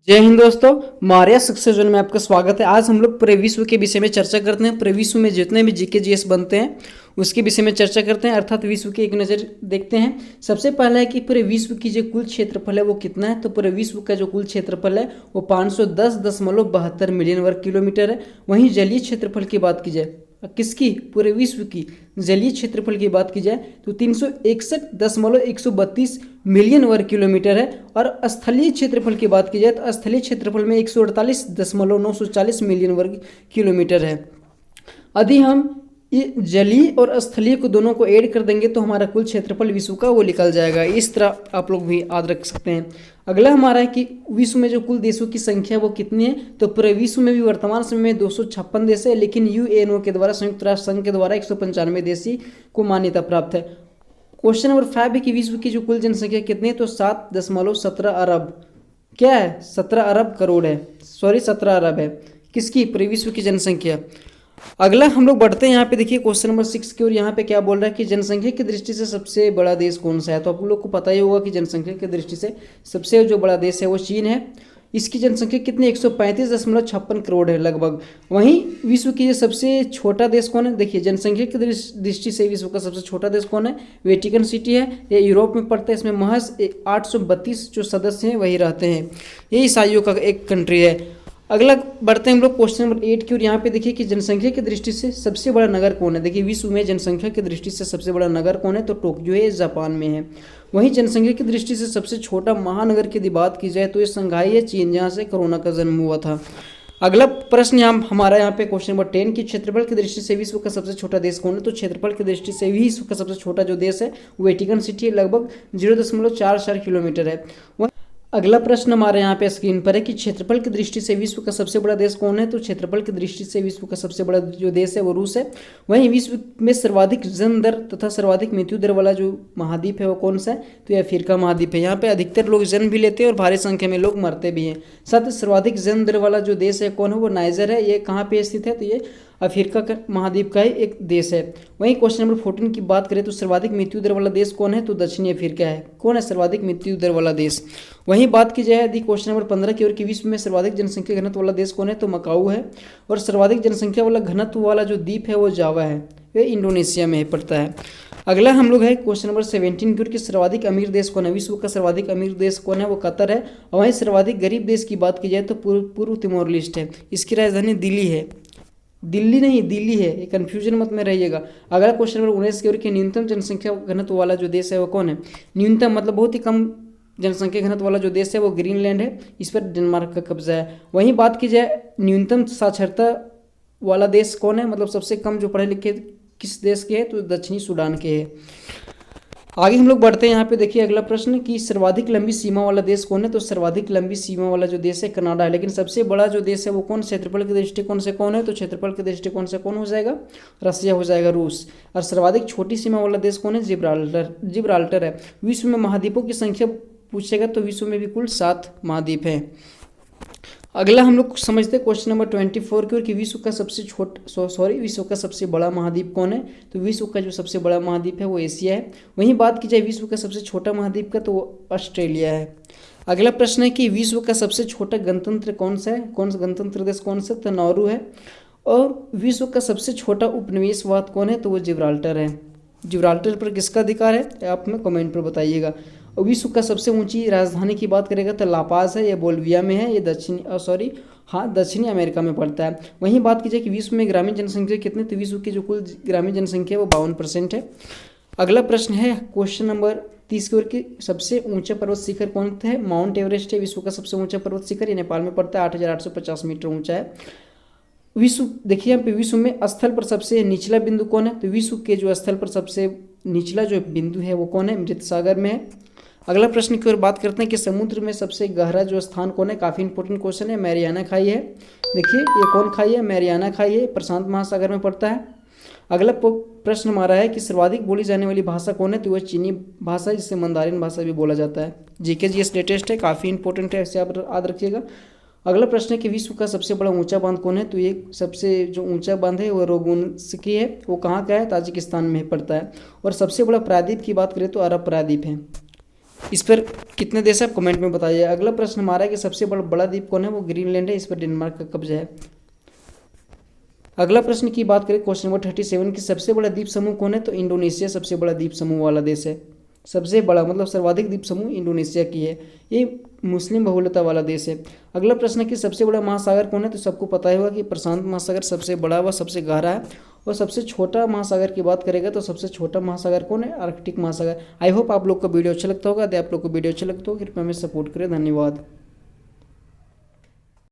जय हिंद दोस्तों, Maria success zone में आपका स्वागत है। आज हम लोग पूरे विश्व के विषय में चर्चा करते हैं। पूरे विश्व में जितने भी जीके जीएस बनते हैं उसके विषय में चर्चा करते हैं, अर्थात विश्व की एक नज़र देखते हैं। सबसे पहला है कि पूरे विश्व की जो कुल क्षेत्रफल है वो कितना है। तो पूरे विश्व का जो कुल क्षेत्रफल है वो 510.72 मिलियन वर्ग किलोमीटर है। वहीं जलीय क्षेत्रफल की बात की जाए, किसकी, पूरे विश्व की जलीय क्षेत्रफल की बात की जाए तो 361.132 मिलियन वर्ग किलोमीटर है। और स्थलीय क्षेत्रफल की बात की जाए तो स्थलीय क्षेत्रफल में 148.940 मिलियन वर्ग किलोमीटर है। यदि हम ये जलीय और स्थलीय को दोनों को ऐड कर देंगे तो हमारा कुल क्षेत्रफल विश्व का वो निकल जाएगा। इस तरह आप लोग भी याद रख सकते हैं। अगला हमारा है कि विश्व में जो कुल देशों की संख्या वो कितनी है। तो पूरे विश्व में भी वर्तमान समय में 256 देश है, लेकिन यूएनओ के द्वारा, संयुक्त राष्ट्र संघ के द्वारा 195 देशी को मान्यता प्राप्त है। क्वेश्चन नंबर 5 है कि विश्व की जो कुल जनसंख्या कितनी है। तो 7.17 अरब, क्या है, 17 अरब करोड़ है, सॉरी 17 अरब है किसकी, पूरे विश्व की जनसंख्या। अगला हम लोग बढ़ते हैं, यहाँ पे देखिए क्वेश्चन नंबर 6 की, और यहाँ पे क्या बोल रहा है कि जनसंख्या की दृष्टि से सबसे बड़ा देश कौन सा है। तो आप लोग को पता ही होगा कि जनसंख्या की दृष्टि से सबसे जो बड़ा देश है वो चीन है। इसकी जनसंख्या कितनी, 135.56 करोड़ है लगभग। वहीं विश्व की सबसे छोटा देश कौन है। देखिए जनसंख्या की दृष्टि से विश्व का सबसे छोटा देश कौन है, वेटिकन सिटी है। ये यूरोप में पड़ता है। इसमें महज 832 जो सदस्य हैं वही रहते हैं। ये ईसाइयों का एक कंट्री है। अगला बढ़ते हैं हम लोग क्वेश्चन नंबर 8 की, और यहाँ पे देखिए कि जनसंख्या की दृष्टि से सबसे बड़ा नगर कौन है। देखिए विश्व में जनसंख्या की दृष्टि से सबसे बड़ा नगर कौन है। तो टोक्यो है, जापान में है। वहीं जनसंख्या की दृष्टि से सबसे छोटा महानगर की यदि बात की जाए तो ये संघाई है, चीन, जहाँ से कोरोना का जन्म हुआ था। अगला प्रश्न हमारा यहाँ पे क्वेश्चन नंबर 10 की, क्षेत्रफल की दृष्टि से विश्व का सबसे छोटा देश कौन है। तो क्षेत्रफल की दृष्टि से विश्व का सबसे छोटा जो देश है वेटिकन सिटी है, लगभग 0.44 किलोमीटर है। अगला प्रश्न हमारे यहाँ पे स्क्रीन पर है कि क्षेत्रफल की दृष्टि से विश्व का सबसे बड़ा देश कौन है। तो क्षेत्रफल की दृष्टि से विश्व का सबसे बड़ा जो देश है वो रूस है। वहीं विश्व में सर्वाधिक जन्म दर तथा सर्वाधिक मृत्यु दर वाला जो महाद्वीप है वो कौन सा है। तो यह अफ्रीका महाद्वीप है। यहाँ पे अधिकतर लोग जन्म भी लेते हैं और भारी संख्या में लोग मरते भी हैं। साथ ही सर्वाधिक जन्म दर वाला जो देश है कौन है, वो नाइजर है। ये कहाँ पे स्थित है, तो ये अफ्रीका का महाद्वीप का ही एक देश है। वहीं क्वेश्चन नंबर 14 की बात करें तो सर्वाधिक मृत्यु दर वाला देश कौन है। तो दक्षिणी अफ्रीका है। कौन है सर्वाधिक मृत्यु दर वाला देश। वहीं बात की जाए यदि क्वेश्चन नंबर 15 की ओर की, विश्व में सर्वाधिक जनसंख्या घनत्व वाला देश कौन है। तो मकाऊ है। और सर्वाधिक जनसंख्या वाला घनत्व वाला जो द्वीप है वो जावा है, ये इंडोनेशिया में पड़ता है। अगला हम लोग है क्वेश्चन नंबर 17 की ओर की, सर्वाधिक अमीर देश कौन है। विश्व का सर्वाधिक अमीर देश कौन है, वो कतर है। और वहीं सर्वाधिक गरीब देश की बात की जाए तो पूर्व तिमोर लिस्ट है। इसकी राजधानी दिल्ली है, दिल्ली नहीं दिल्ली है, ये कन्फ्यूजन मत में रहिएगा। अगला क्वेश्चन नंबर 19 की ओर की, न्यूनतम जनसंख्या घनत्व वाला जो देश है वो कौन है। न्यूनतम मतलब बहुत ही कम जनसंख्या घनत्व वाला जो देश है वो ग्रीनलैंड है। इस पर डेनमार्क का कब्जा है। वहीं बात की जाए न्यूनतम साक्षरता वाला देश कौन है, मतलब सबसे कम जो पढ़े लिखे किस देश के हैं, तो दक्षिणी सूडान के हैं। आगे हम लोग बढ़ते हैं। यहाँ पे देखिए अगला प्रश्न कि सर्वाधिक लंबी सीमा वाला देश कौन है। तो सर्वाधिक लंबी सीमा वाला जो देश है कनाडा है। लेकिन सबसे बड़ा जो देश है वो कौन, क्षेत्रफल के दृष्टिकोण से कौन है। तो क्षेत्रफल के दृष्टिकोण से कौन हो जाएगा, रसिया हो जाएगा, रूस। और सर्वाधिक छोटी सीमा वाला देश कौन है, जिब्राल्टर है। विश्व में महाद्वीपों की संख्या पूछेगा तो विश्व में भी कुल 7 महाद्वीप हैं। अगला हम लोग समझते हैं क्वेश्चन नंबर 24 की ओर कि विश्व का सबसे विश्व का सबसे बड़ा महाद्वीप कौन है। तो विश्व का जो सबसे बड़ा महाद्वीप है वो एशिया है। वहीं बात की जाए विश्व का सबसे छोटा महाद्वीप का तो वो ऑस्ट्रेलिया है। अगला प्रश्न है कि विश्व का सबसे छोटा गणतंत्र कौन सा है, कौन सा गणतंत्र देश कौन सा, तो नाuru है। और विश्व का सबसे छोटा उपनिवेशवाद कौन है, तो वो जिब्राल्टर है। जिब्राल्टर पर किसका अधिकार है आप हमें कमेंट पर बताइएगा। और विश्व का सबसे ऊंची राजधानी की बात करेगा तो लापाज है, ये बोल्विया में है, ये दक्षिणी अमेरिका में पड़ता है। वहीं बात की जाए कि विश्व में ग्रामीण जनसंख्या कितनी, तो विश्व की जो कुल ग्रामीण जनसंख्या है वो 52% है। अगला प्रश्न है क्वेश्चन नंबर 30 की ओर की, सबसे ऊंचा पर्वत शिखर कौन है। माउंट एवरेस्ट है विश्व का सबसे ऊंचा पर्वत शिखर, ये नेपाल में पड़ता है, 8,850 मीटर ऊंचा है। विश्व देखिए यहाँ पे विश्व में स्थल पर सबसे निचला बिंदु कौन है। तो विश्व के जो स्थल पर सबसे निचला जो बिंदु है वो कौन है, मृत सागर में है। अगला प्रश्न की ओर बात करते हैं कि समुद्र में सबसे गहरा जो स्थान कौन है। काफ़ी इंपॉर्टेंट क्वेश्चन है, मैरियाना खाई है। देखिए ये कौन खाई है, मैरियाना खाई है, प्रशांत महासागर में पड़ता है। अगला प्रश्न हमारा है कि सर्वाधिक बोली जाने वाली भाषा कौन है। तो वह चीनी भाषा, जिसे मंदारिन भाषा भी बोला जाता है। जीके जीएस लेटेस्ट है, काफ़ी इंपॉर्टेंट है, इसे आप याद रखिएगा। अगला प्रश्न है कि विश्व का सबसे बड़ा ऊंचा बांध कौन है। तो ये सबसे जो ऊंचा बांध है वो रोगुंस्की है, वो कहाँ का है, ताजिकिस्तान में पड़ता है। और सबसे बड़ा प्रायद्वीप की बात करें तो अरब प्रायद्वीप है। इस पर कितने देश है आप कमेंट में बताइए। अगला प्रश्न हमारा है कि सबसे बड़ा द्वीप कौन है, वो ग्रीनलैंड है, इस पर डेनमार्क का कब्जा है। अगला प्रश्न की बात करें क्वेश्चन नंबर 37 की, सबसे बड़ा द्वीप समूह कौन है, तो इंडोनेशिया सबसे बड़ा द्वीप समूह वाला देश है। सबसे बड़ा मतलब सर्वाधिक द्वीप समूह इंडोनेशिया की है, ये मुस्लिम बहुलता वाला देश है। अगला प्रश्न है कि सबसे बड़ा महासागर कौन है, तो सबको पता ही होगा कि प्रशांत महासागर सबसे बड़ा व सबसे गहरा है। और सबसे छोटा महासागर की बात करेगा तो सबसे छोटा महासागर कौन है, आर्कटिक महासागर। आई होप आप लोग को वीडियो अच्छा लगता होगा। यदि आप लोग को वीडियो अच्छा लगता हो कृपया हमें सपोर्ट करें। धन्यवाद।